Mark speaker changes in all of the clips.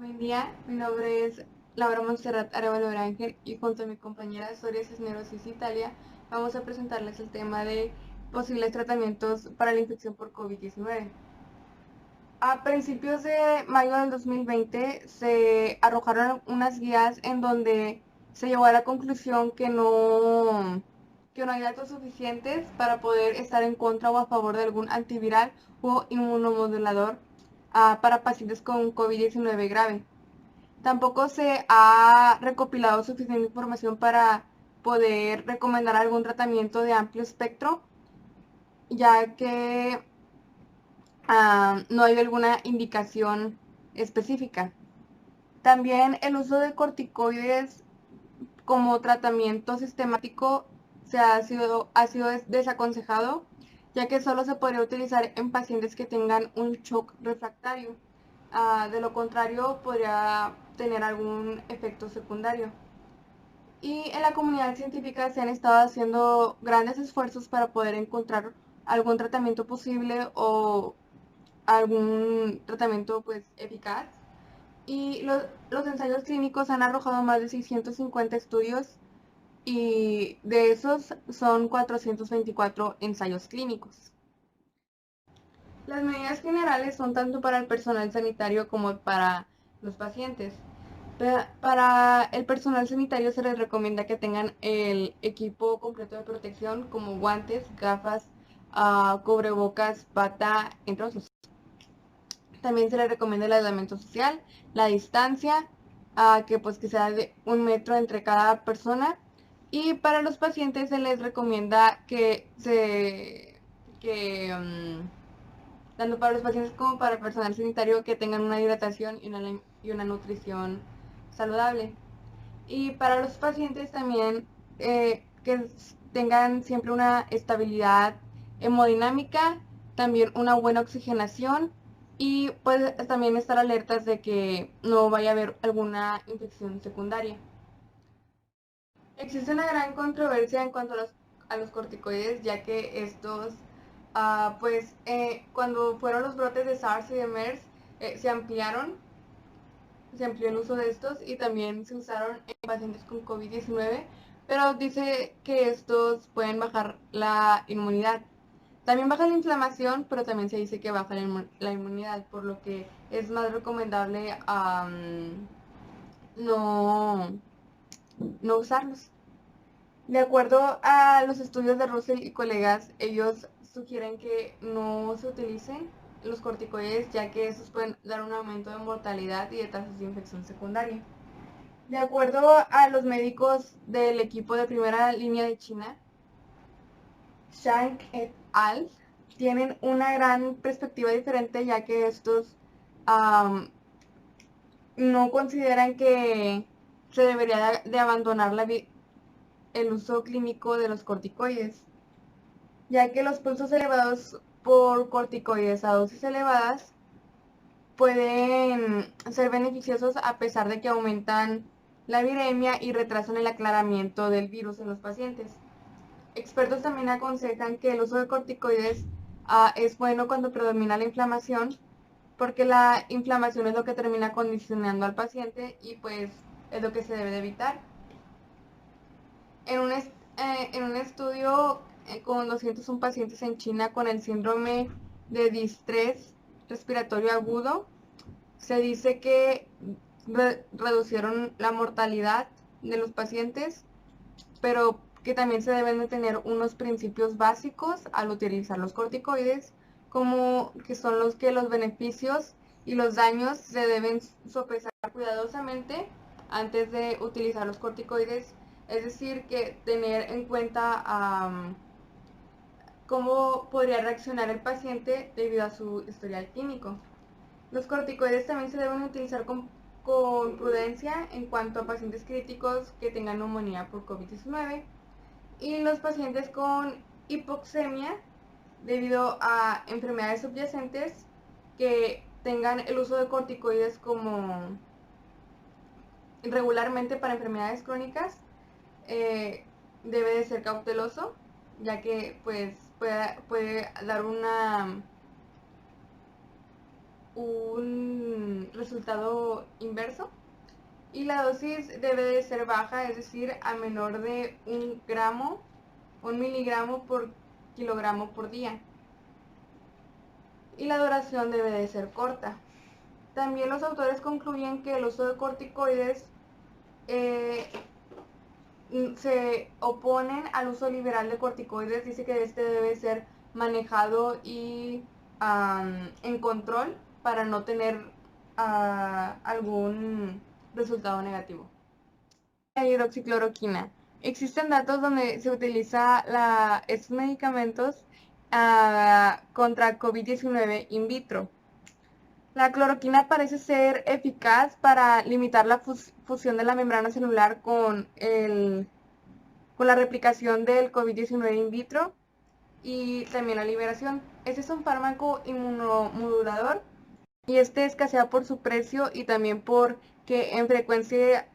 Speaker 1: Buen día, mi nombre es Laura Montserrat Arevalo Ángel y junto a mi compañera Soria Cisneros Italia vamos a presentarles el tema de posibles tratamientos para la infección por COVID-19. A principios de mayo del 2020 se arrojaron unas guías en donde se llegó a la conclusión que no hay datos suficientes para poder estar en contra o a favor de algún antiviral o inmunomodulador para pacientes con COVID-19 grave. Tampoco se ha recopilado suficiente información para poder recomendar algún tratamiento de amplio espectro, ya que no hay alguna indicación específica. También el uso de corticoides como tratamiento sistemático ha sido desaconsejado, ya que solo se podría utilizar en pacientes que tengan un shock refractario. De lo contrario, podría tener algún efecto secundario. Y en la comunidad científica se han estado haciendo grandes esfuerzos para poder encontrar algún tratamiento posible o algún tratamiento pues eficaz. Y los ensayos clínicos han arrojado más de 650 estudios y de esos son 424 ensayos clínicos. Las medidas generales son tanto para el personal sanitario como para los pacientes. Para el personal sanitario se les recomienda que tengan el equipo completo de protección como guantes, gafas, cubrebocas, bata, entre otros. También se les recomienda el aislamiento social, la distancia, que sea de 1 metro entre cada persona. Y para los pacientes se les recomienda tanto para los pacientes como para el personal sanitario, que tengan una hidratación y una nutrición saludable. Y para los pacientes también que tengan siempre una estabilidad hemodinámica, también una buena oxigenación y pues también estar alertas de que no vaya a haber alguna infección secundaria. Existe una gran controversia en cuanto a los corticoides, ya que estos, cuando fueron los brotes de SARS y de MERS, se amplió el uso de estos y también se usaron en pacientes con COVID-19, pero dice que estos pueden bajar la inmunidad. También baja la inflamación, pero también se dice que baja la inmunidad, por lo que es más recomendable no, no usarlos. De acuerdo a los estudios de Russell y colegas, ellos sugieren que no se utilicen los corticoides, ya que estos pueden dar un aumento de mortalidad y de tasas de infección secundaria. De acuerdo a los médicos del equipo de primera línea de China, Shank et al. Tienen una gran perspectiva diferente, ya que estos no consideran que se debería de abandonar el uso clínico de los corticoides, ya que los pulsos elevados por corticoides a dosis elevadas pueden ser beneficiosos a pesar de que aumentan la viremia y retrasan el aclaramiento del virus en los pacientes. Expertos también aconsejan que el uso de corticoides es bueno cuando predomina la inflamación, porque la inflamación es lo que termina condicionando al paciente y pues es lo que se debe de evitar. En un estudio con 201 pacientes en China con el síndrome de distrés respiratorio agudo, se dice que reducieron la mortalidad de los pacientes, pero que también se deben de tener unos principios básicos al utilizar los corticoides, como que son los beneficios y los daños se deben sopesar cuidadosamente antes de utilizar los corticoides, es decir, que tener en cuenta cómo podría reaccionar el paciente debido a su historial clínico. Los corticoides también se deben utilizar con prudencia en cuanto a pacientes críticos que tengan neumonía por COVID-19 y los pacientes con hipoxemia debido a enfermedades subyacentes que tengan el uso de corticoides como regularmente para enfermedades crónicas. Debe de ser cauteloso, ya que pues puede dar un resultado inverso. Y la dosis debe de ser baja, es decir, a menor de 1 miligramo por kilogramo por día. Y la duración debe de ser corta. También los autores concluyen que el uso de corticoides se oponen al uso liberal de corticoides. Dice que este debe ser manejado y en control para no tener algún resultado negativo. La hidroxicloroquina. Existen datos donde se utiliza estos medicamentos contra COVID-19 in vitro. La cloroquina parece ser eficaz para limitar la fusión de la membrana celular con la replicación del COVID-19 in vitro y también la liberación. Este es un fármaco inmunomodulador y este escasea por su precio y también porque en frecuencia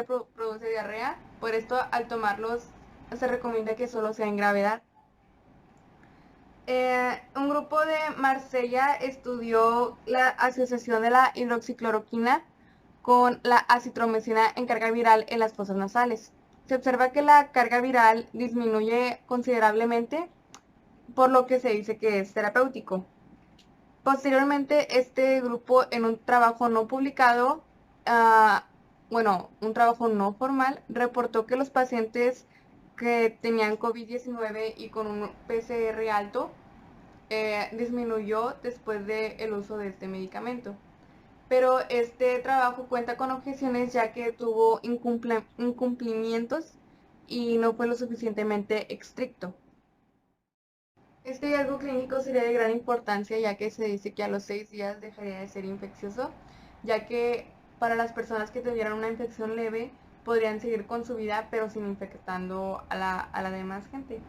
Speaker 1: produce diarrea. Por esto, al tomarlos, se recomienda que solo sea en gravedad. Un grupo de Marsella estudió la asociación de la hidroxicloroquina con la acitromicina en carga viral en las fosas nasales. Se observa que la carga viral disminuye considerablemente, por lo que se dice que es terapéutico. Posteriormente, este grupo, en un trabajo no publicado, un trabajo no formal, reportó que los pacientes que tenían COVID-19 y con un PCR alto disminuyó después del uso de este medicamento. Pero este trabajo cuenta con objeciones ya que tuvo incumplimientos y no fue lo suficientemente estricto. Este hallazgo clínico sería de gran importancia ya que se dice que a los 6 días dejaría de ser infeccioso, ya que para las personas que tuvieran una infección leve podrían seguir con su vida pero sin infectando a la demás gente.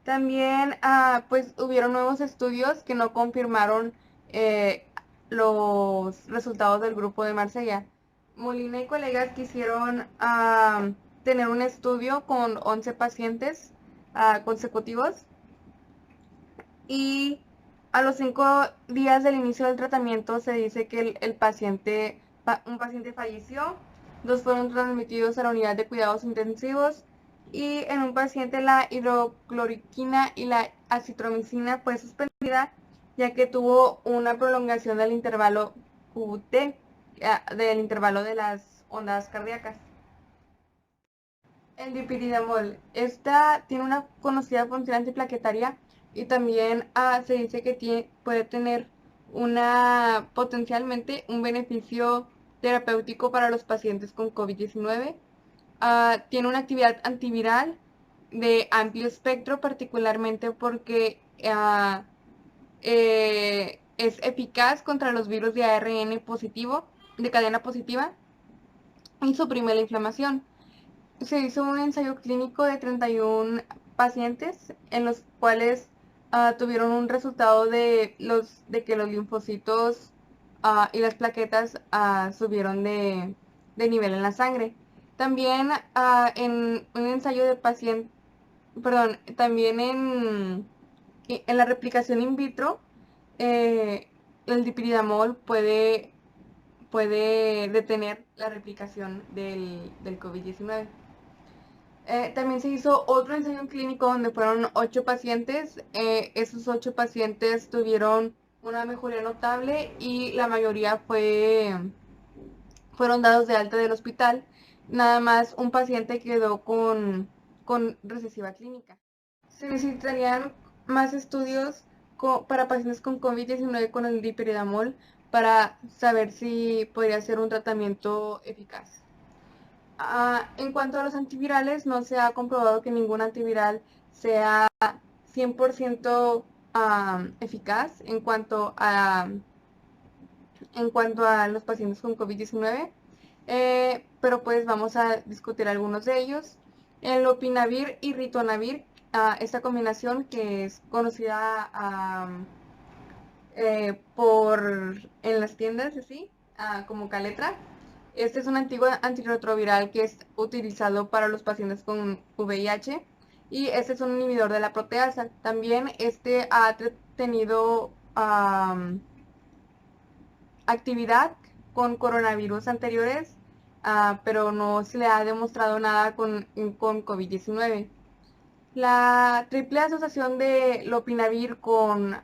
Speaker 1: También pues hubieron nuevos estudios que no confirmaron los resultados del grupo de Marsella. Molina y colegas quisieron tener un estudio con 11 pacientes consecutivos y a los 5 días del inicio del tratamiento se dice que un paciente falleció, 2 fueron transmitidos a la unidad de cuidados intensivos y en un paciente la hidrocloroquina y la acitromicina fue suspendida ya que tuvo una prolongación del intervalo QT, del intervalo de las ondas cardíacas. El dipiridamol. Esta tiene una conocida función antiplaquetaria y también se dice que puede tener potencialmente un beneficio terapéutico para los pacientes con COVID-19. Tiene una actividad antiviral de amplio espectro, particularmente porque es eficaz contra los virus de ARN positivo, de cadena positiva, y suprime la inflamación. Se hizo un ensayo clínico de 31 pacientes en los cuales tuvieron un resultado de que los linfocitos y las plaquetas subieron de nivel en la sangre. También en un ensayo de paciente, perdón, también en la replicación in vitro, el dipiridamol puede detener la replicación del COVID-19. También se hizo otro ensayo clínico donde fueron 8 pacientes. Esos 8 pacientes tuvieron una mejoría notable y la mayoría fueron dados de alta del hospital. Nada más un paciente quedó con recesiva clínica. Se necesitarían más estudios para pacientes con COVID-19 con el dipiridamol para saber si podría ser un tratamiento eficaz. En cuanto a los antivirales, no se ha comprobado que ningún antiviral sea 100% eficaz en cuanto a los pacientes con COVID-19, pero pues vamos a discutir algunos de ellos. El lopinavir y ritonavir, esta combinación que es conocida en las tiendas así, como Caletra. Este es un antiguo antirretroviral que es utilizado para los pacientes con VIH y este es un inhibidor de la proteasa. También este ha tenido actividad con coronavirus anteriores, pero no se le ha demostrado nada con COVID-19. La triple asociación de lopinavir con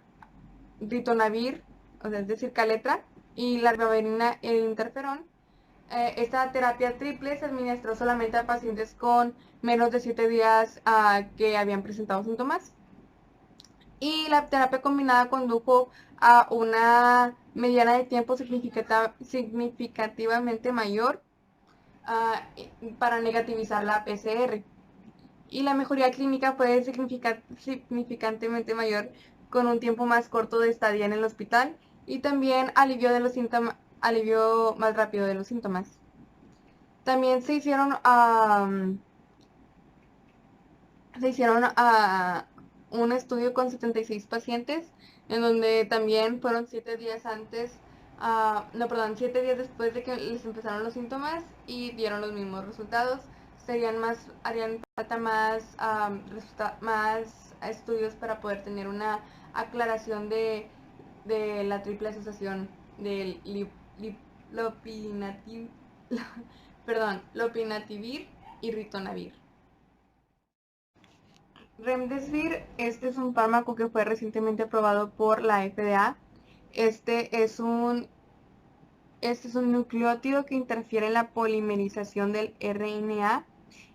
Speaker 1: ritonavir, o sea, es decir, caletra, y la ribavirin e interferón. Esta terapia triple se administró solamente a pacientes con menos de 7 días que habían presentado síntomas. Y la terapia combinada condujo a una mediana de tiempo significativamente mayor para negativizar la PCR. Y la mejoría clínica fue significantemente mayor con un tiempo más corto de estadía en el hospital y también alivio más rápido de los síntomas. También se hicieron un estudio con 76 pacientes en donde también fueron 7 días antes, 7 días después de que les empezaron los síntomas y dieron los mismos resultados. Harían falta más estudios para poder tener una aclaración de la triple asociación del lopinavir y ritonavir. Remdesivir, este es un fármaco que fue recientemente aprobado por la FDA. Este es un nucleótido que interfiere en la polimerización del RNA.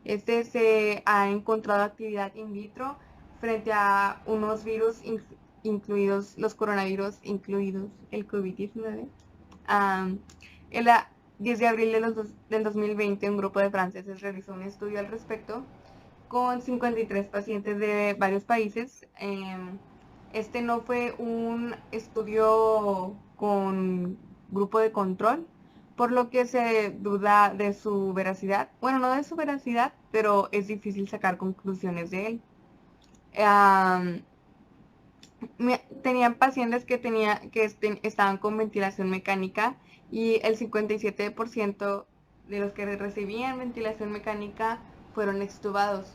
Speaker 1: Este se ha encontrado actividad in vitro frente a unos virus, incluidos los coronavirus, incluidos el COVID-19. El 10 de abril del 2020, un grupo de franceses realizó un estudio al respecto con 53 pacientes de varios países. Este no fue un estudio con grupo de control, por lo que se duda de su veracidad. Bueno, no de su veracidad, pero es difícil sacar conclusiones de él. Tenían pacientes que estaban con ventilación mecánica y el 57% de los que recibían ventilación mecánica fueron extubados.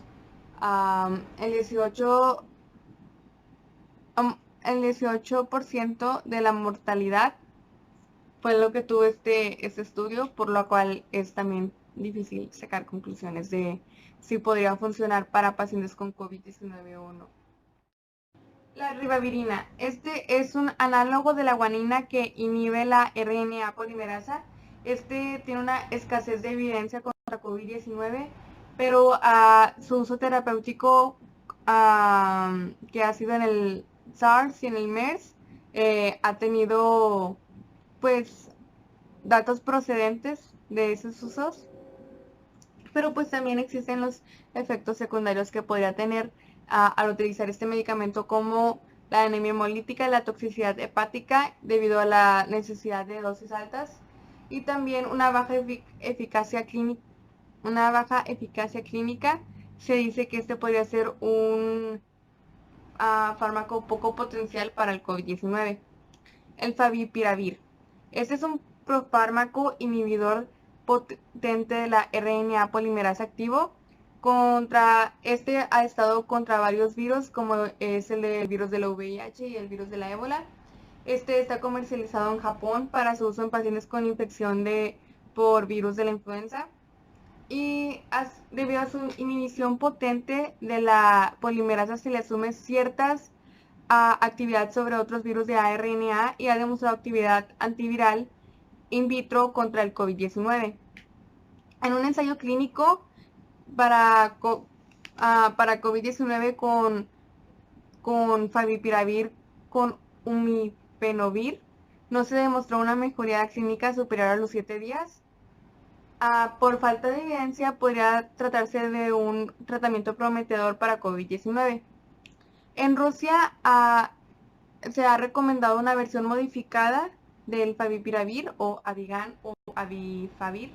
Speaker 1: El 18% de la mortalidad fue lo que tuvo este estudio, por lo cual es también difícil sacar conclusiones de si podría funcionar para pacientes con COVID-19 o no. La ribavirina. Este es un análogo de la guanina que inhibe la RNA polimerasa. Este tiene una escasez de evidencia contra COVID-19, pero su uso terapéutico que ha sido en el SARS y en el MERS ha tenido pues datos procedentes de esos usos, pero pues también existen los efectos secundarios que podría tener al utilizar este medicamento, como la anemia hemolítica y la toxicidad hepática debido a la necesidad de dosis altas, y también una baja eficacia clínica. Se dice que este podría ser un fármaco poco potencial para el COVID-19. El favipiravir. Este es un profármaco inhibidor potente de la RNA polimerasa activo. Este ha estado contra varios virus, como es el virus de la VIH y el virus de la ébola. Este está comercializado en Japón para su uso en pacientes con infección por virus de la influenza. Y debido a su inhibición potente de la polimerasa, se le asume ciertas actividad sobre otros virus de ARNA y ha demostrado actividad antiviral in vitro contra el COVID-19. En un ensayo clínico para COVID-19 con favipiravir con umipenovir, no se demostró una mejoría clínica superior a los 7 días. Por falta de evidencia, podría tratarse de un tratamiento prometedor para COVID-19. En Rusia se ha recomendado una versión modificada del favipiravir o Avigan o Avifavir.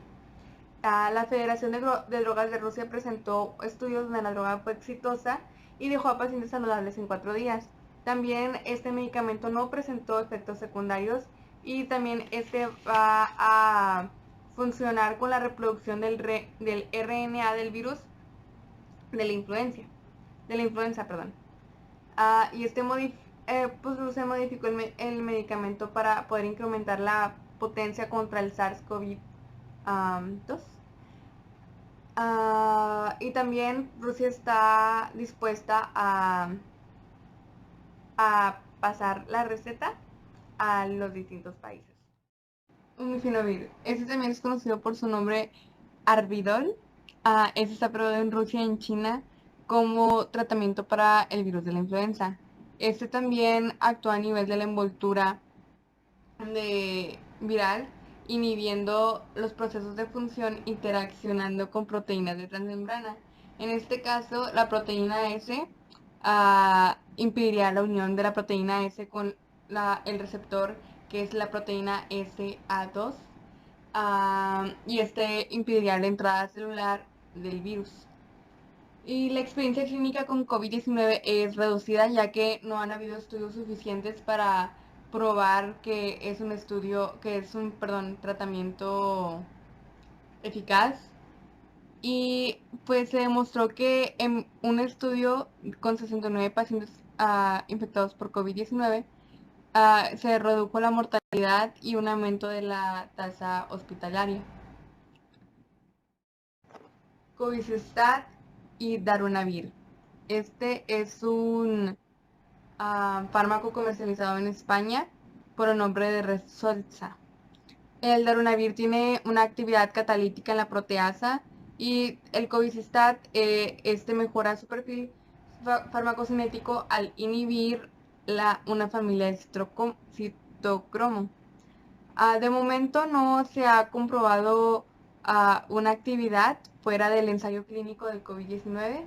Speaker 1: La Federación de Drogas de Rusia presentó estudios donde la droga fue exitosa y dejó a pacientes saludables en 4 días. También este medicamento no presentó efectos secundarios y también este va a funcionar con la reproducción del RNA del virus de la influenza. Y se modificó el medicamento para poder incrementar la potencia contra el SARS-CoV-2. Y también Rusia está dispuesta a pasar la receta a los distintos países. Umifinovir. Este también es conocido por su nombre Arbidol. Este está probado en Rusia y en China como tratamiento para el virus de la influenza. Este también actúa a nivel de la envoltura viral, inhibiendo los procesos de función interaccionando con proteínas de transmembrana. En este caso, la proteína S impediría la unión de la proteína S con el receptor, que es la proteína SA2, y este impediría la entrada celular del virus. Y la experiencia clínica con COVID-19 es reducida, ya que no han habido estudios suficientes para probar que es un tratamiento eficaz. Y pues se demostró que en un estudio con 69 pacientes infectados por COVID-19 se redujo la mortalidad y un aumento de la tasa hospitalaria. Covistat y darunavir. Este es un fármaco comercializado en España por el nombre de Resolza. El darunavir tiene una actividad catalítica en la proteasa y el Covistat mejora su perfil farmacocinético al inhibir una familia de citocromo. De momento no se ha comprobado una actividad fuera del ensayo clínico del COVID-19,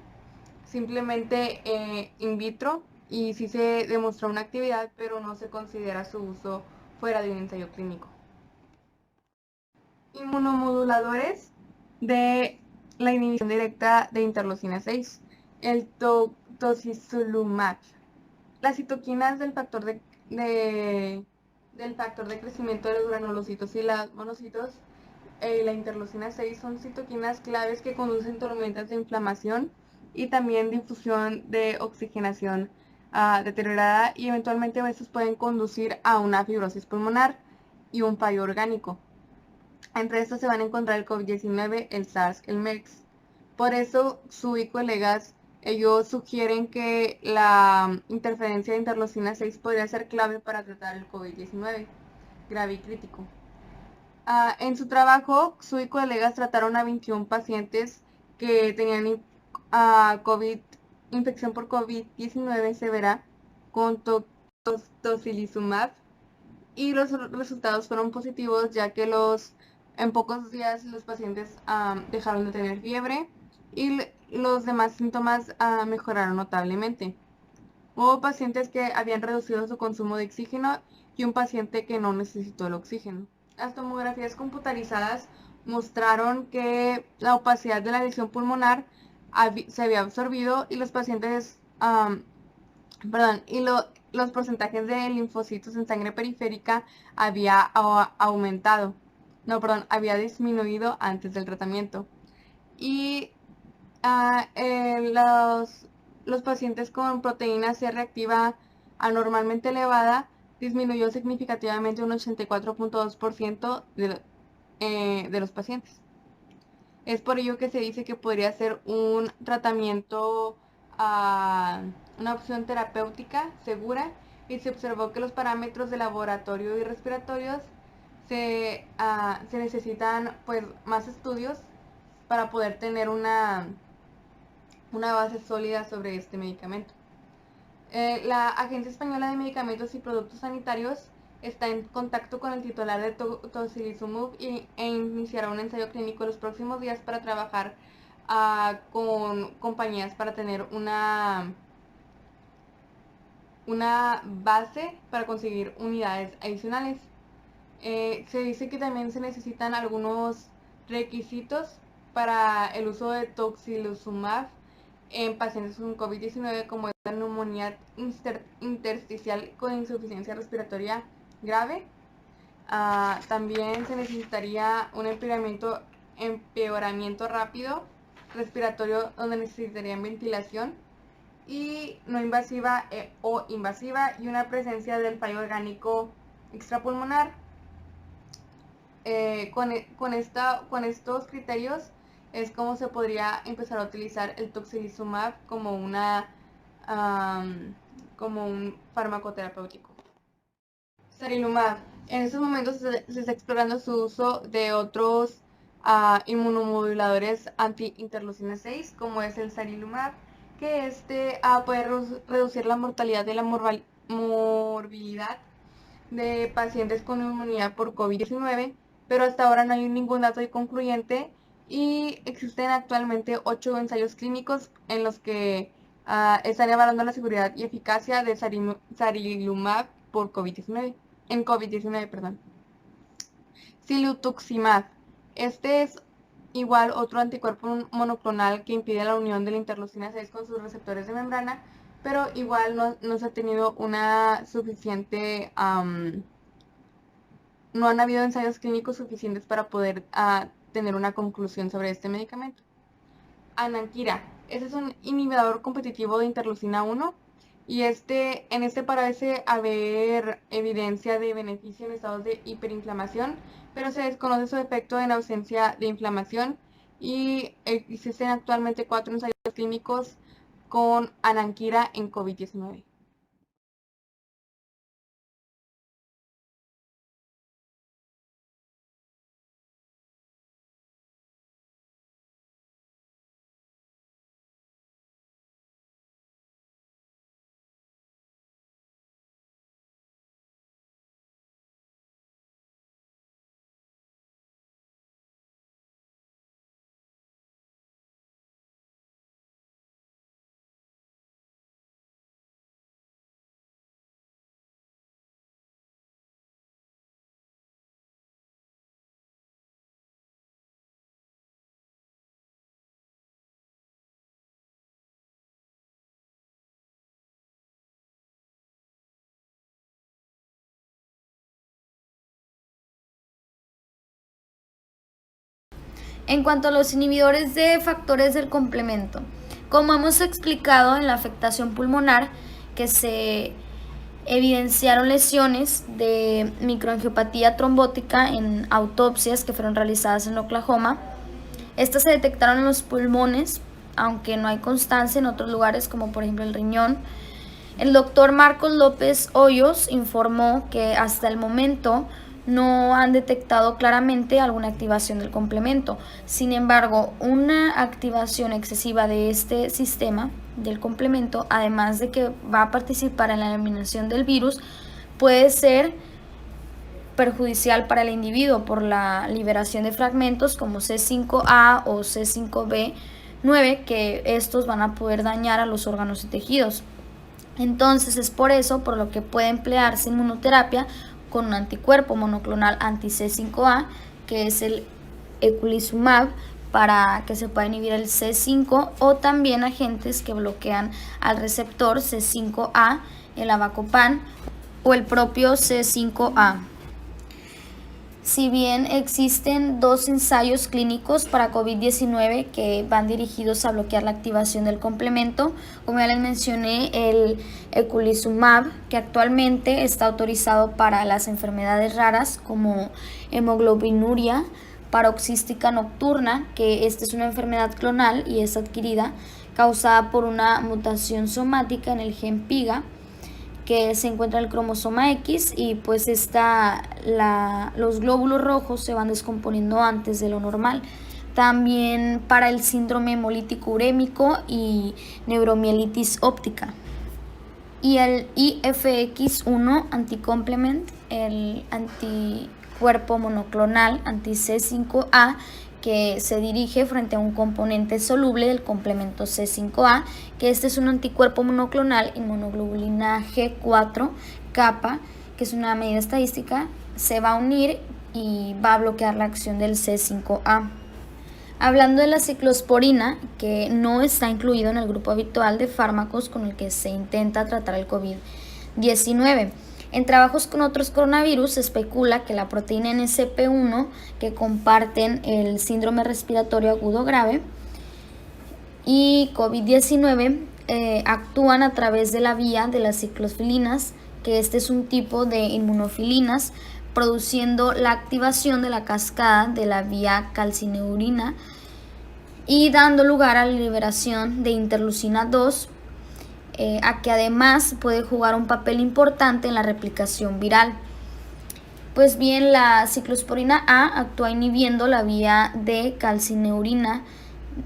Speaker 1: simplemente in vitro, y sí se demostró una actividad, pero no se considera su uso fuera de un ensayo clínico. Inmunomoduladores de la inhibición directa de interleucina 6, el tocilizumab. Las citoquinas del factor de crecimiento de los granulocitos y los monocitos, la interleucina 6, son citoquinas claves que conducen tormentas de inflamación y también difusión de oxigenación deteriorada, y eventualmente a veces pueden conducir a una fibrosis pulmonar y un fallo orgánico. Entre estos se van a encontrar el COVID-19, el SARS, el MERS. Por eso, Su y colegas, ellos sugieren que la interferencia de interleucina 6 podría ser clave para tratar el COVID-19 grave y crítico. En su trabajo, Su y colegas trataron a 21 pacientes que tenían infección por COVID-19 severa con tocilizumab, y los resultados fueron positivos, ya que en pocos días los pacientes dejaron de tener fiebre y los demás síntomas mejoraron notablemente. Hubo pacientes que habían reducido su consumo de oxígeno y un paciente que no necesitó el oxígeno. Las tomografías computarizadas mostraron que la opacidad de la lesión pulmonar se había absorbido y los pacientes, los porcentajes de linfocitos en sangre periférica había había disminuido antes del tratamiento. Y los pacientes con proteína C reactiva anormalmente elevada disminuyó significativamente un 84.2% de los pacientes. Es por ello que se dice que podría ser un tratamiento, una opción terapéutica segura, y se observó que los parámetros de laboratorio y respiratorios se necesitan pues más estudios para poder tener una base sólida sobre este medicamento. La Agencia Española de Medicamentos y Productos Sanitarios está en contacto con el titular de tocilizumab e iniciará un ensayo clínico en los próximos días para trabajar con compañías para tener una base para conseguir unidades adicionales. Se dice que también se necesitan algunos requisitos para el uso de tocilizumab en pacientes con COVID-19, como es la neumonía intersticial con insuficiencia respiratoria grave. También se necesitaría un empeoramiento rápido respiratorio, donde necesitarían ventilación y no invasiva o invasiva, y una presencia del fallo orgánico extrapulmonar. Con estos criterios es como se podría empezar a utilizar el tocilizumab como como un fármaco terapéutico. Sarilumab. En estos momentos se está explorando su uso de otros inmunomoduladores anti-interleucina 6, como es el sarilumab, que puede reducir la mortalidad de la morbilidad de pacientes con neumonía por COVID-19, pero hasta ahora no hay ningún dato concluyente y existen actualmente 8 ensayos clínicos en los que están evaluando la seguridad y eficacia de sarilumab por COVID-19, en COVID-19, perdón. Silutuximab. Este es igual otro anticuerpo monoclonal que impide la unión de la interleucina 6 con sus receptores de membrana, pero igual no se ha tenido una suficiente, no han habido ensayos clínicos suficientes para poder tener una conclusión sobre este medicamento. Anankira. Este es un inhibidor competitivo de interleucina 1 y en este parece haber evidencia de beneficio en estados de hiperinflamación, pero se desconoce su efecto en ausencia de inflamación y existen actualmente 4 ensayos clínicos con Anankira en COVID-19.
Speaker 2: En cuanto a los inhibidores de factores del complemento, como hemos explicado en la afectación pulmonar, que se evidenciaron lesiones de microangiopatía trombótica en autopsias que fueron realizadas en Oklahoma. Estas se detectaron en los pulmones, aunque no hay constancia en otros lugares como por ejemplo el riñón. El doctor Marcos López Hoyos informó que hasta el momento no han detectado claramente alguna activación del complemento. Sin embargo, una activación excesiva de este sistema del complemento, además de que va a participar en la eliminación del virus, puede ser perjudicial para el individuo por la liberación de fragmentos como C5A o C5b9, que estos van a poder dañar a los órganos y tejidos. Entonces es por eso por lo que puede emplearse inmunoterapia con un anticuerpo monoclonal anti-C5A, que es el eculizumab, para que se pueda inhibir el C5, o también agentes que bloquean al receptor C5A, el avacopan o el propio C5A. Si bien existen 2 ensayos clínicos para COVID-19 que van dirigidos a bloquear la activación del complemento, como ya les mencioné, el eculizumab, que actualmente está autorizado para las enfermedades raras como hemoglobinuria paroxística nocturna, que esta es una enfermedad clonal y es adquirida causada por una mutación somática en el gen PIGA, que se encuentra en el cromosoma X, y pues los glóbulos rojos se van descomponiendo antes de lo normal. También para el síndrome hemolítico urémico y neuromielitis óptica. Y el IFX1 anticomplement, el anticuerpo monoclonal anti-C5A, que se dirige frente a un componente soluble del complemento C5A, que este es un anticuerpo monoclonal inmunoglobulina G4 kappa, que es una medida estadística, se va a unir y va a bloquear la acción del C5A. Hablando de la ciclosporina, que no está incluido en el grupo habitual de fármacos con el que se intenta tratar el COVID-19. En trabajos con otros coronavirus se especula que la proteína NSP1, que comparten el síndrome respiratorio agudo grave y COVID-19, actúan a través de la vía de las ciclofilinas, que este es un tipo de inmunofilinas, produciendo la activación de la cascada de la vía calcineurina y dando lugar a la liberación de interleucina 2, a que además puede jugar un papel importante en la replicación viral. Pues bien, la ciclosporina A actúa inhibiendo la vía de calcineurina,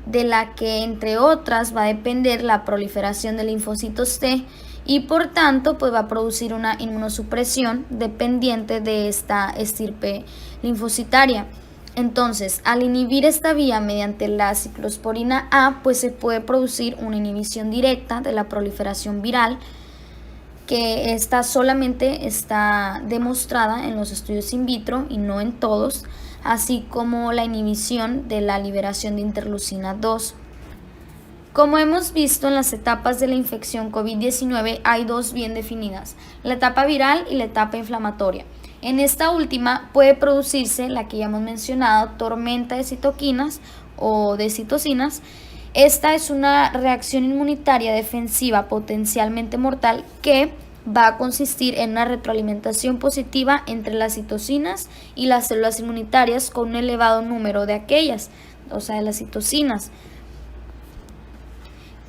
Speaker 2: de la que entre otras va a depender la proliferación de linfocitos T, y por tanto pues va a producir una inmunosupresión dependiente de esta estirpe linfocitaria. Entonces, al inhibir esta vía mediante la ciclosporina A, pues se puede producir una inhibición directa de la proliferación viral, que esta solamente está demostrada en los estudios in vitro y no en todos, así como la inhibición de la liberación de interleucina 2. Como hemos visto en las etapas de la infección COVID-19 hay dos bien definidas, la etapa viral y la etapa inflamatoria. En esta última puede producirse la que ya hemos mencionado, tormenta de citoquinas o de citocinas. Esta es una reacción inmunitaria defensiva potencialmente mortal que va a consistir en una retroalimentación positiva entre las citocinas y las células inmunitarias con un elevado número de aquellas, o sea, de las citocinas,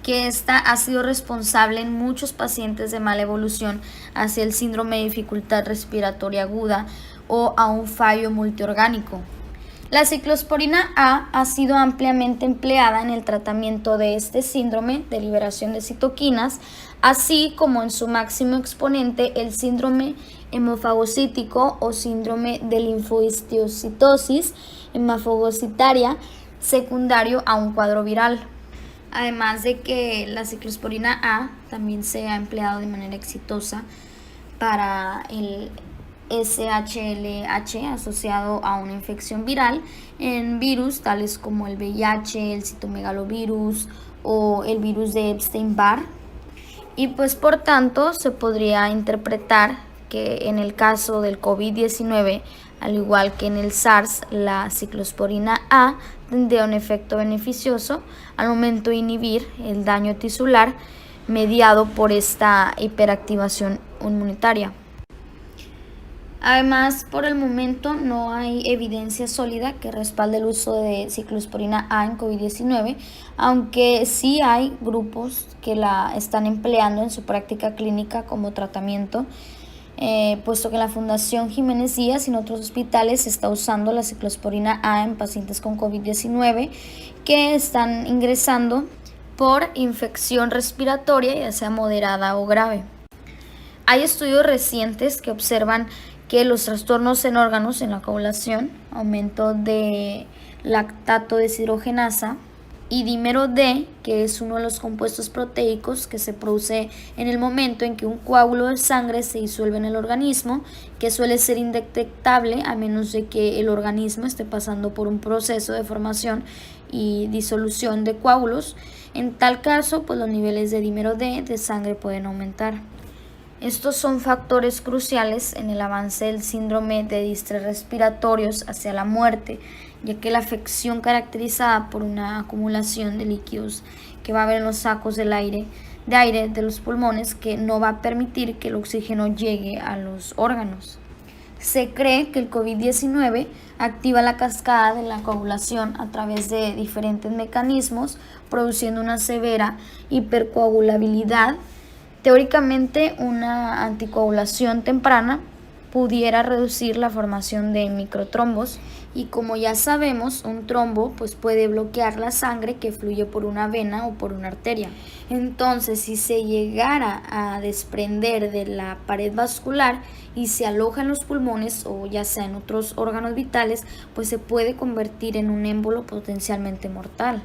Speaker 2: que esta ha sido responsable en muchos pacientes de mala evolución hacia el síndrome de dificultad respiratoria aguda o a un fallo multiorgánico. La ciclosporina A ha sido ampliamente empleada en el tratamiento de este síndrome de liberación de citoquinas, así como en su máximo exponente el síndrome hemofagocítico o síndrome de linfohistiocytosis hemafagocitaria secundario a un cuadro viral. Además de que la ciclosporina A también se ha empleado de manera exitosa para el SHLH asociado a una infección viral en virus tales como el VIH, el citomegalovirus o el virus de Epstein-Barr. Y pues por tanto se podría interpretar que en el caso del COVID-19, al igual que en el SARS, la ciclosporina A tendría un efecto beneficioso al momento de inhibir el daño tisular mediado por esta hiperactivación inmunitaria. Además, por el momento no hay evidencia sólida que respalde el uso de ciclosporina A en COVID-19, aunque sí hay grupos que la están empleando en su práctica clínica como tratamiento, puesto que en la Fundación Jiménez Díaz y en otros hospitales se está usando la ciclosporina A en pacientes con COVID-19 que están ingresando por infección respiratoria, ya sea moderada o grave. Hay estudios recientes que observan que los trastornos en órganos en la coagulación, aumento de lactato deshidrogenasa y dímero D, que es uno de los compuestos proteicos que se produce en el momento en que un coágulo de sangre se disuelve en el organismo, que suele ser indetectable a menos de que el organismo esté pasando por un proceso de formación y disolución de coágulos. En tal caso, pues los niveles de dímero D de sangre pueden aumentar. Estos son factores cruciales en el avance del síndrome de distrés respiratorios hacia la muerte, ya que la afección caracterizada por una acumulación de líquidos que va a haber en los sacos de aire de los pulmones, que no va a permitir que el oxígeno llegue a los órganos. Se cree que el COVID-19 activa la cascada de la coagulación a través de diferentes mecanismos, produciendo una severa hipercoagulabilidad. Teóricamente, una anticoagulación temprana pudiera reducir la formación de microtrombos, y como ya sabemos, un trombo pues puede bloquear la sangre que fluye por una vena o por una arteria. Entonces, si se llegara a desprender de la pared vascular y se aloja en los pulmones o ya sea en otros órganos vitales, pues se puede convertir en un émbolo potencialmente mortal.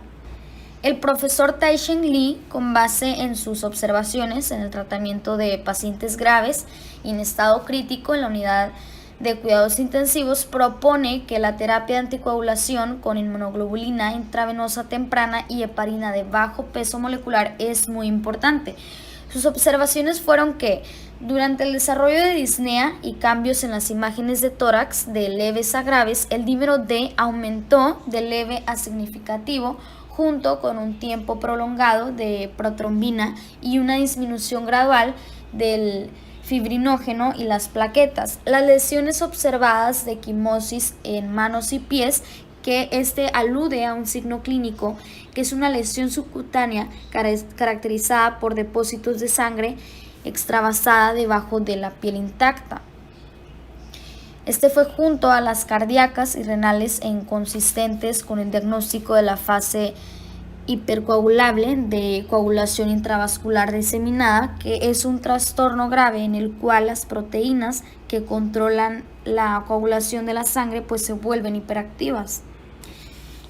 Speaker 2: El profesor Tai-Cheng Li, con base en sus observaciones en el tratamiento de pacientes graves y en estado crítico en la unidad de cuidados intensivos, propone que la terapia de anticoagulación con inmunoglobulina intravenosa temprana y heparina de bajo peso molecular es muy importante. Sus observaciones fueron que durante el desarrollo de disnea y cambios en las imágenes de tórax de leves a graves, el dímero D aumentó de leve a significativo, junto con un tiempo prolongado de protrombina y una disminución gradual del fibrinógeno y las plaquetas. Las lesiones observadas de equimosis en manos y pies, que alude a un signo clínico que es una lesión subcutánea caracterizada por depósitos de sangre extravasada debajo de la piel intacta. Fue junto a las cardíacas y renales e inconsistentes con el diagnóstico de la fase hipercoagulable de coagulación intravascular diseminada, que es un trastorno grave en el cual las proteínas que controlan la coagulación de la sangre pues se vuelven hiperactivas.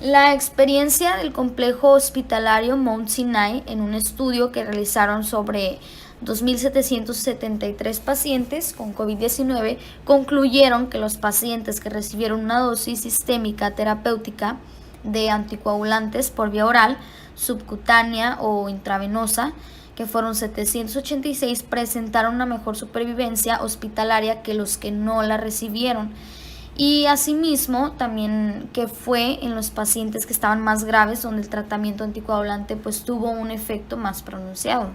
Speaker 2: La experiencia del complejo hospitalario Mount Sinai, en un estudio que realizaron sobre 2.773 pacientes con COVID-19, concluyeron que los pacientes que recibieron una dosis sistémica terapéutica de anticoagulantes por vía oral, subcutánea o intravenosa, que fueron 786, presentaron una mejor supervivencia hospitalaria que los que no la recibieron. Y asimismo también que fue en los pacientes que estaban más graves, donde el tratamiento anticoagulante pues tuvo un efecto más pronunciado.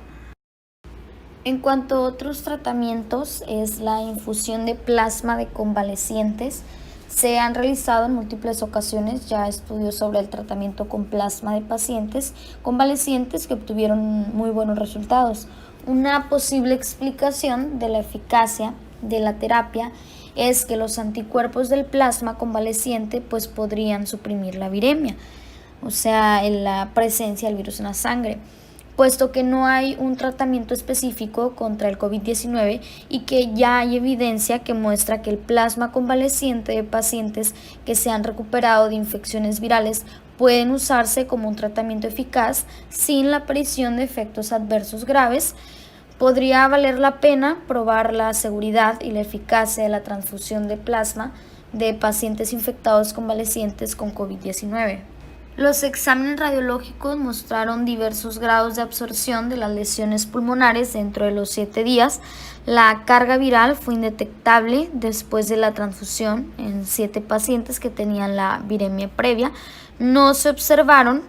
Speaker 2: En cuanto a otros tratamientos, es la infusión de plasma de convalecientes. Se han realizado en múltiples ocasiones ya estudios sobre el tratamiento con plasma de pacientes convalecientes que obtuvieron muy buenos resultados. Una posible explicación de la eficacia de la terapia es que los anticuerpos del plasma convaleciente pues podrían suprimir la viremia, o sea, en la presencia del virus en la sangre, puesto que no hay un tratamiento específico contra el COVID-19 y que ya hay evidencia que muestra que el plasma convaleciente de pacientes que se han recuperado de infecciones virales pueden usarse como un tratamiento eficaz sin la aparición de efectos adversos graves. Podría valer la pena probar la seguridad y la eficacia de la transfusión de plasma de pacientes infectados convalecientes con COVID-19. Los exámenes radiológicos mostraron diversos grados de absorción de las lesiones pulmonares dentro de los 7 días. La carga viral fue indetectable después de la transfusión en 7 pacientes que tenían la viremia previa. No se observaron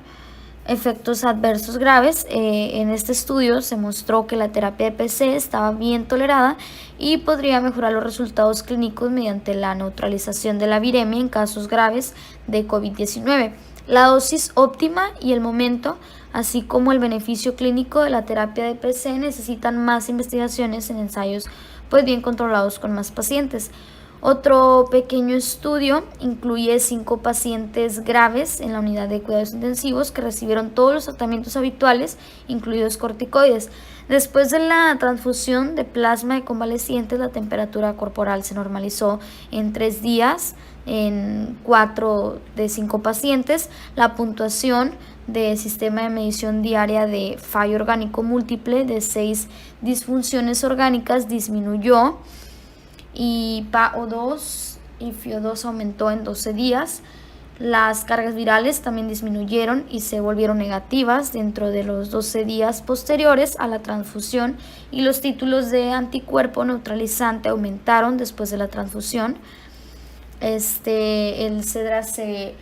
Speaker 2: efectos adversos graves. En este estudio se mostró que la terapia de PC estaba bien tolerada y podría mejorar los resultados clínicos mediante la neutralización de la viremia en casos graves de COVID-19. La dosis óptima y el momento, así como el beneficio clínico de la terapia de PC, necesitan más investigaciones en ensayos pues bien controlados con más pacientes. Otro pequeño estudio incluye 5 pacientes graves en la unidad de cuidados intensivos que recibieron todos los tratamientos habituales, incluidos corticoides. Después de la transfusión de plasma de convalecientes, la temperatura corporal se normalizó en 3 días en 4 de 5 pacientes. La puntuación de sistema de medición diaria de fallo orgánico múltiple de 6 disfunciones orgánicas disminuyó, y PaO2 y FiO2 aumentó en 12 días. Las cargas virales también disminuyeron y se volvieron negativas dentro de los 12 días posteriores a la transfusión, y los títulos de anticuerpo neutralizante aumentaron después de la transfusión. El CEDRA se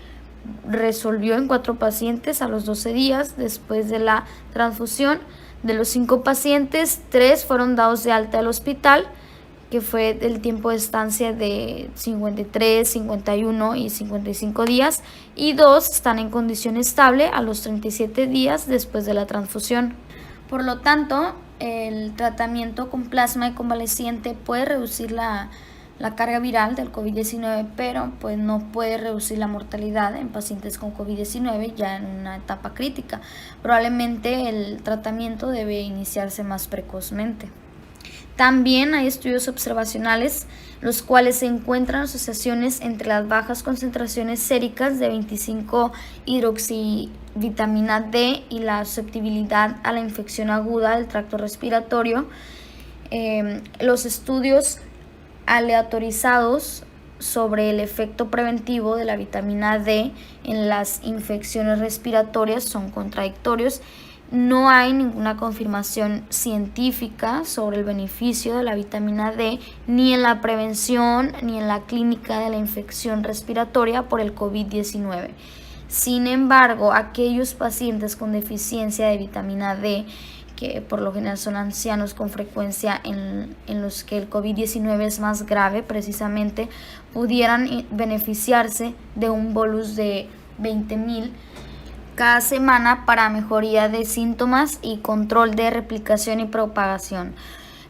Speaker 2: resolvió en 4 pacientes a los 12 días después de la transfusión. De los 5 pacientes, 3 fueron dados de alta al hospital, que fue el tiempo de estancia de 53, 51 y 55 días, y 2 están en condición estable a los 37 días después de la transfusión. Por lo tanto, el tratamiento con plasma de convaleciente puede reducir la carga viral del COVID-19, pero pues no puede reducir la mortalidad en pacientes con COVID-19 ya en una etapa crítica. Probablemente el tratamiento debe iniciarse más precozmente. También hay estudios observacionales, los cuales se encuentran asociaciones entre las bajas concentraciones séricas de 25-hidroxivitamina D y la susceptibilidad a la infección aguda del tracto respiratorio. Los estudios aleatorizados sobre el efecto preventivo de la vitamina D en las infecciones respiratorias son contradictorios. No hay ninguna confirmación científica sobre el beneficio de la vitamina D ni en la prevención ni en la clínica de la infección respiratoria por el COVID-19. Sin embargo, aquellos pacientes con deficiencia de vitamina D que por lo general son ancianos con frecuencia en los que el COVID-19 es más grave, precisamente pudieran beneficiarse de un bolus de 20,000 cada semana para mejoría de síntomas y control de replicación y propagación.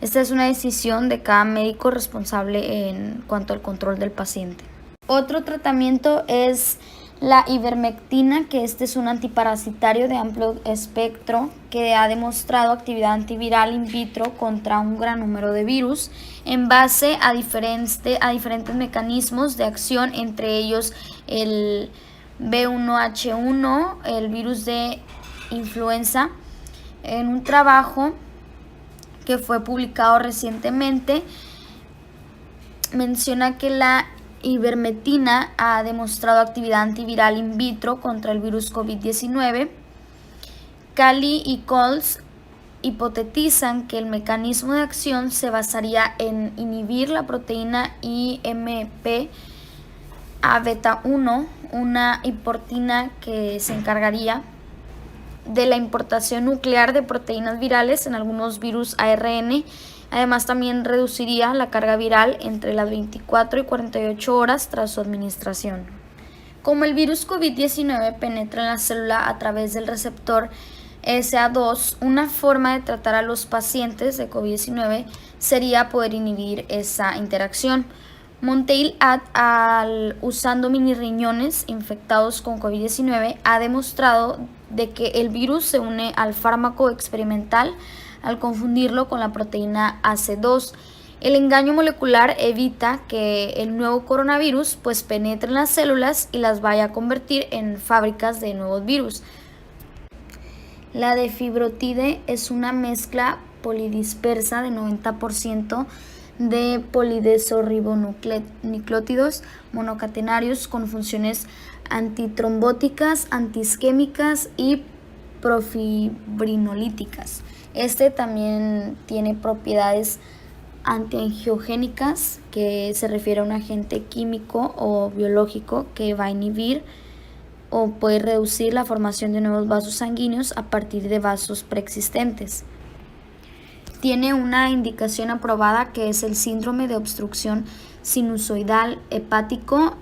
Speaker 2: Esta es una decisión de cada médico responsable en cuanto al control del paciente. Otro tratamiento es la ivermectina, que este es un antiparasitario de amplio espectro que ha demostrado actividad antiviral in vitro contra un gran número de virus en base a diferentes mecanismos de acción, entre ellos el B1H1, el virus de influenza. En un trabajo que fue publicado recientemente, menciona que la ivermectina ha demostrado actividad antiviral in vitro contra el virus COVID-19. Cali y Coles hipotetizan que el mecanismo de acción se basaría en inhibir la proteína IMP a beta 1, una importina que se encargaría de la importación nuclear de proteínas virales en algunos virus ARN. Además, también reduciría la carga viral entre las 24 y 48 horas tras su administración. Como el virus COVID-19 penetra en la célula a través del receptor SA2, una forma de tratar a los pacientes de COVID-19 sería poder inhibir esa interacción. Monteil et al. Usando mini riñones infectados con COVID-19, ha demostrado de que el virus se une al fármaco experimental al confundirlo con la proteína AC2. El engaño molecular evita que el nuevo coronavirus pues penetre en las células y las vaya a convertir en fábricas de nuevos virus. La defibrotide es una mezcla polidispersa de 90% de polidesorribonucleótidos monocatenarios con funciones antitrombóticas, antiisquémicas y profibrinolíticas. Este también tiene propiedades antiangiogénicas, que se refiere a un agente químico o biológico que va a inhibir o puede reducir la formación de nuevos vasos sanguíneos a partir de vasos preexistentes. Tiene una indicación aprobada que es el síndrome de obstrucción sinusoidal hepático,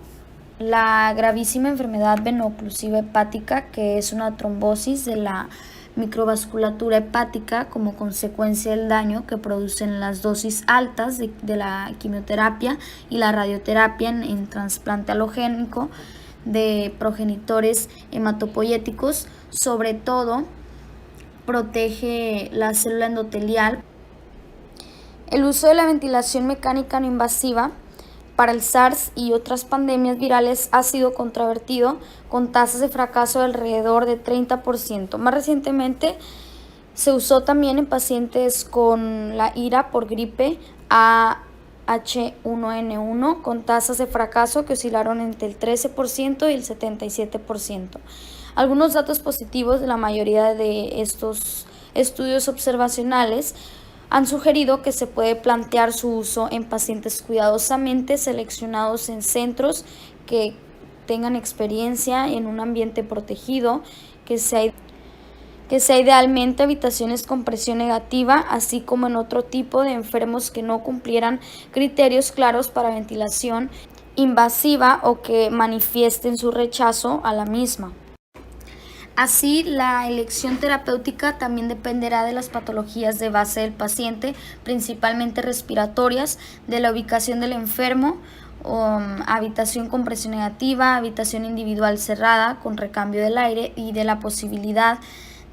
Speaker 2: la gravísima enfermedad veno-oclusiva hepática, que es una trombosis de la microvasculatura hepática como consecuencia del daño que producen las dosis altas de la quimioterapia y la radioterapia en trasplante halogénico de progenitores hematopoyéticos. Sobre todo, protege la célula endotelial. El uso de la ventilación mecánica no invasiva para el SARS y otras pandemias virales ha sido controvertido, con tasas de fracaso de alrededor de 30%. Más recientemente se usó también en pacientes con la ira por gripe H1N1, con tasas de fracaso que oscilaron entre el 13% y el 77%. Algunos datos positivos de la mayoría de estos estudios observacionales han sugerido que se puede plantear su uso en pacientes cuidadosamente seleccionados en centros que tengan experiencia en un ambiente protegido, que sea idealmente habitaciones con presión negativa, así como en otro tipo de enfermos que no cumplieran criterios claros para ventilación invasiva o que manifiesten su rechazo a la misma. Así, la elección terapéutica también dependerá de las patologías de base del paciente, principalmente respiratorias, de la ubicación del enfermo, habitación con presión negativa, habitación individual cerrada con recambio del aire y de la posibilidad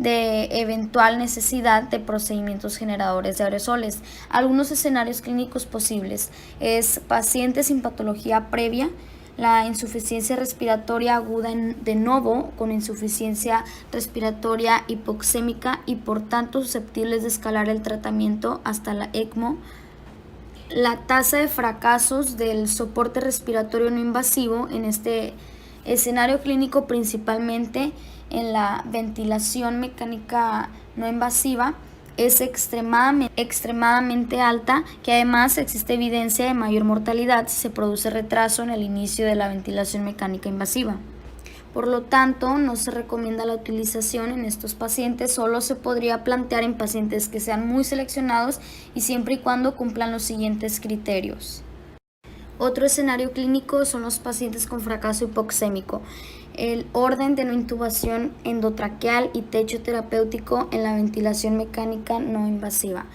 Speaker 2: de eventual necesidad de procedimientos generadores de aerosoles. Algunos escenarios clínicos posibles es pacientes sin patología previa, la insuficiencia respiratoria aguda de novo con insuficiencia respiratoria hipoxémica y por tanto susceptibles de escalar el tratamiento hasta la ECMO. La tasa de fracasos del soporte respiratorio no invasivo en este escenario clínico, principalmente en la ventilación mecánica no invasiva, es extremadamente alta, que además existe evidencia de mayor mortalidad si se produce retraso en el inicio de la ventilación mecánica invasiva. Por lo tanto, no se recomienda la utilización en estos pacientes, solo se podría plantear en pacientes que sean muy seleccionados y siempre y cuando cumplan los siguientes criterios. Otro escenario clínico son los pacientes con fracaso hipoxémico. El orden de no intubación endotraqueal y techo terapéutico en la ventilación mecánica no invasiva.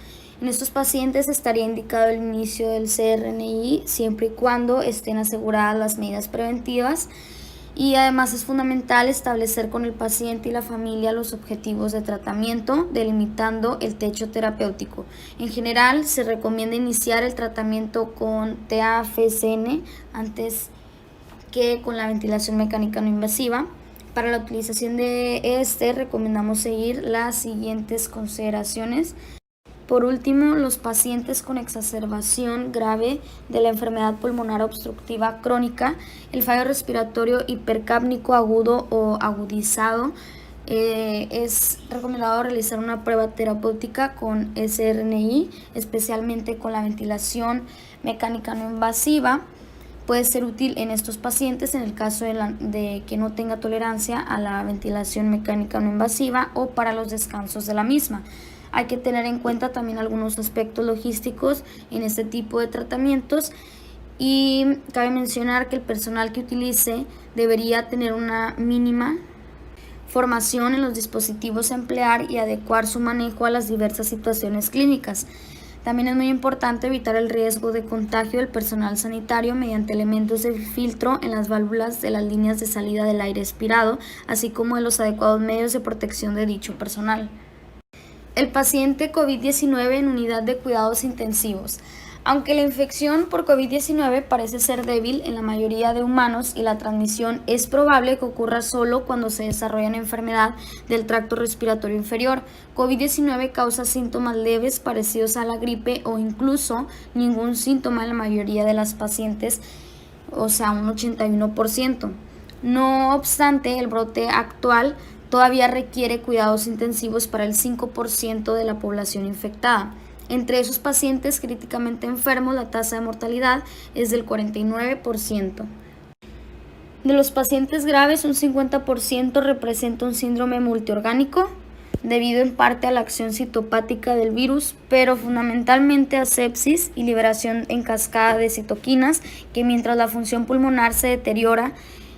Speaker 2: En estos pacientes estaría indicado el inicio del CRNI siempre y cuando estén aseguradas las medidas preventivas, y además es fundamental establecer con el paciente y la familia los objetivos de tratamiento, delimitando el techo terapéutico. En general, se recomienda iniciar el tratamiento con TAFSN antes que con la ventilación mecánica no invasiva. Para la utilización de recomendamos seguir las siguientes consideraciones. Por último, los pacientes con exacerbación grave de la enfermedad pulmonar obstructiva crónica, el fallo respiratorio hipercápnico agudo o agudizado, es recomendado realizar una prueba terapéutica con SRNI, especialmente con la ventilación mecánica no invasiva. Puede ser útil en estos pacientes en el caso de que no tenga tolerancia a la ventilación mecánica no invasiva o para los descansos de la misma. Hay que tener en cuenta también algunos aspectos logísticos en este tipo de tratamientos, y cabe mencionar que el personal que utilice debería tener una mínima formación en los dispositivos a emplear y adecuar su manejo a las diversas situaciones clínicas. También es muy importante evitar el riesgo de contagio del personal sanitario mediante elementos de filtro en las válvulas de las líneas de salida del aire expirado, así como de los adecuados medios de protección de dicho personal. El paciente COVID-19 en unidad de cuidados intensivos. Aunque la infección por COVID-19 parece ser débil en la mayoría de humanos y la transmisión es probable que ocurra solo cuando se desarrolla una enfermedad del tracto respiratorio inferior, COVID-19 causa síntomas leves parecidos a la gripe o incluso ningún síntoma en la mayoría de las pacientes, o sea, un 81%. No obstante, el brote actual todavía requiere cuidados intensivos para el 5% de la población infectada. Entre esos pacientes críticamente enfermos, la tasa de mortalidad es del 49%. De los pacientes graves, un 50% representa un síndrome multiorgánico, debido en parte a la acción citopática del virus, pero fundamentalmente a sepsis y liberación en cascada de citoquinas, que mientras la función pulmonar se deteriora,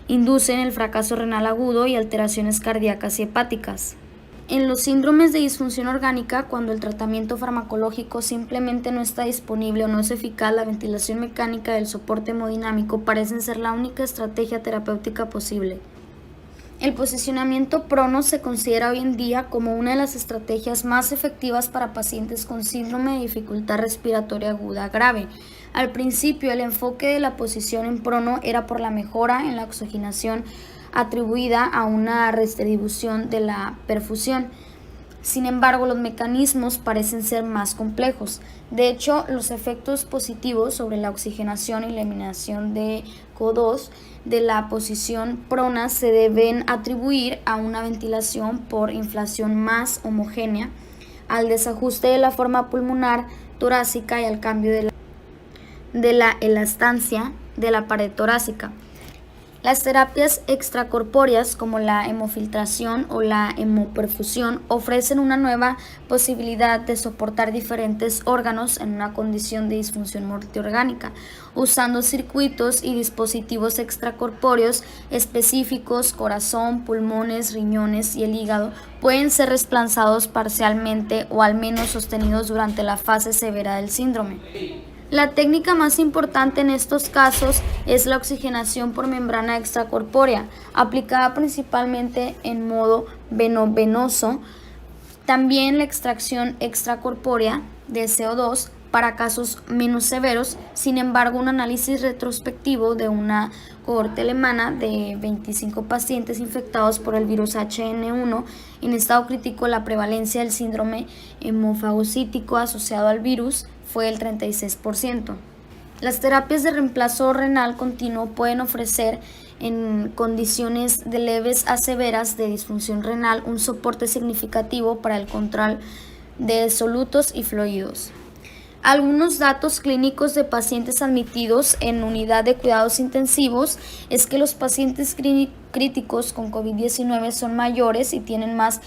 Speaker 2: inducen el fracaso renal agudo y alteraciones cardíacas y hepáticas. En los síndromes de disfunción orgánica, cuando el tratamiento farmacológico simplemente no está disponible o no es eficaz, la ventilación mecánica y el soporte hemodinámico parecen ser la única estrategia terapéutica posible. El posicionamiento prono se considera hoy en día como una de las estrategias más efectivas para pacientes con síndrome de dificultad respiratoria aguda grave. Al principio, el enfoque de la posición en prono era por la mejora en la oxigenación atribuida a una redistribución de la perfusión. Sin embargo, los mecanismos parecen ser más complejos. De hecho, los efectos positivos sobre la oxigenación y la eliminación de CO2 de la posición prona se deben atribuir a una ventilación por inflación más homogénea, al desajuste de la forma pulmonar torácica y al cambio de la elastancia de la pared torácica. Las terapias extracorpóreas como la hemofiltración o la hemoperfusión ofrecen una nueva posibilidad de soportar diferentes órganos en una condición de disfunción multiorgánica, usando circuitos y dispositivos extracorpóreos específicos. Corazón, pulmones, riñones y el hígado pueden ser reemplazados parcialmente o al menos sostenidos durante la fase severa del síndrome. La técnica más importante en estos casos es la oxigenación por membrana extracorpórea, aplicada principalmente en modo venoso. También la extracción extracorpórea de CO2 para casos menos severos. Sin embargo, un análisis retrospectivo de una cohorte alemana de 25 pacientes infectados por el virus HN1 en estado crítico, la prevalencia del síndrome hemofagocítico asociado al virus fue el 36%. Las terapias de reemplazo renal continuo pueden ofrecer en condiciones de leves a severas de disfunción renal un soporte significativo para el control de solutos y fluidos. Algunos datos clínicos de pacientes admitidos en unidad de cuidados intensivos es que los pacientes críticos con COVID-19 son mayores y tienen más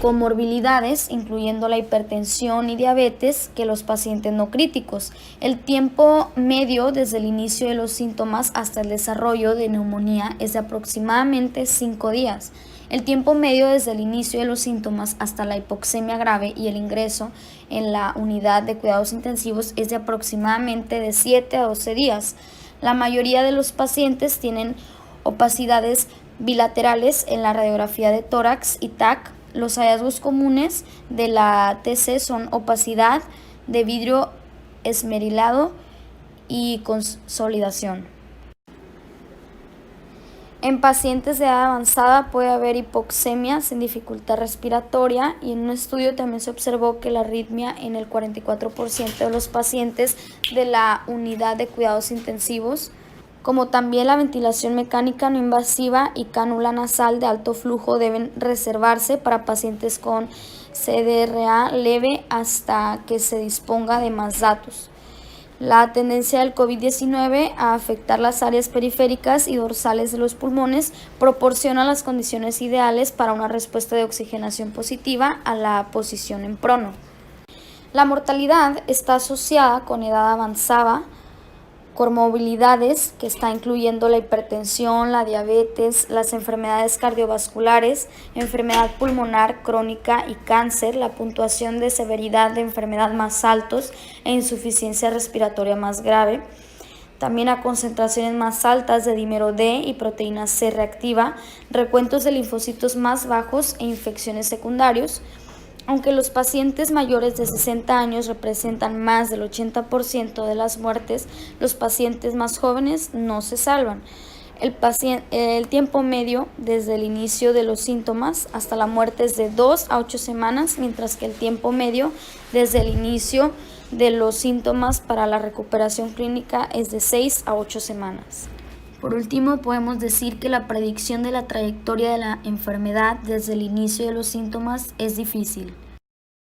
Speaker 2: comorbilidades, incluyendo la hipertensión y diabetes, que los pacientes no críticos. El tiempo medio desde el inicio de los síntomas hasta el desarrollo de neumonía es de aproximadamente 5 días. El tiempo medio desde el inicio de los síntomas hasta la hipoxemia grave y el ingreso en la unidad de cuidados intensivos es de aproximadamente de 7 a 12 días. La mayoría de los pacientes tienen opacidades bilaterales en la radiografía de tórax y TAC. Los hallazgos comunes de la TC son opacidad de vidrio esmerilado y consolidación. En pacientes de edad avanzada puede haber hipoxemia sin dificultad respiratoria y en un estudio también se observó que la arritmia en el 44% de los pacientes de la unidad de cuidados intensivos, como también la ventilación mecánica no invasiva y cánula nasal de alto flujo deben reservarse para pacientes con CDRA leve hasta que se disponga de más datos. La tendencia del COVID-19 a afectar las áreas periféricas y dorsales de los pulmones proporciona las condiciones ideales para una respuesta de oxigenación positiva a la posición en prono. La mortalidad está asociada con edad avanzada, comorbilidades que está incluyendo la hipertensión, la diabetes, las enfermedades cardiovasculares, enfermedad pulmonar crónica y cáncer, la puntuación de severidad de enfermedad más altos e insuficiencia respiratoria más grave. También a concentraciones más altas de dímero D y proteína C reactiva, recuentos de linfocitos más bajos e infecciones secundarios. Aunque los pacientes mayores de 60 años representan más del 80% de las muertes, los pacientes más jóvenes no se salvan. El tiempo medio desde el inicio de los síntomas hasta la muerte es de 2 a 8 semanas, mientras que el tiempo medio desde el inicio de los síntomas para la recuperación clínica es de 6 a 8 semanas. Por último, podemos decir que la predicción de la trayectoria de la enfermedad desde el inicio de los síntomas es difícil.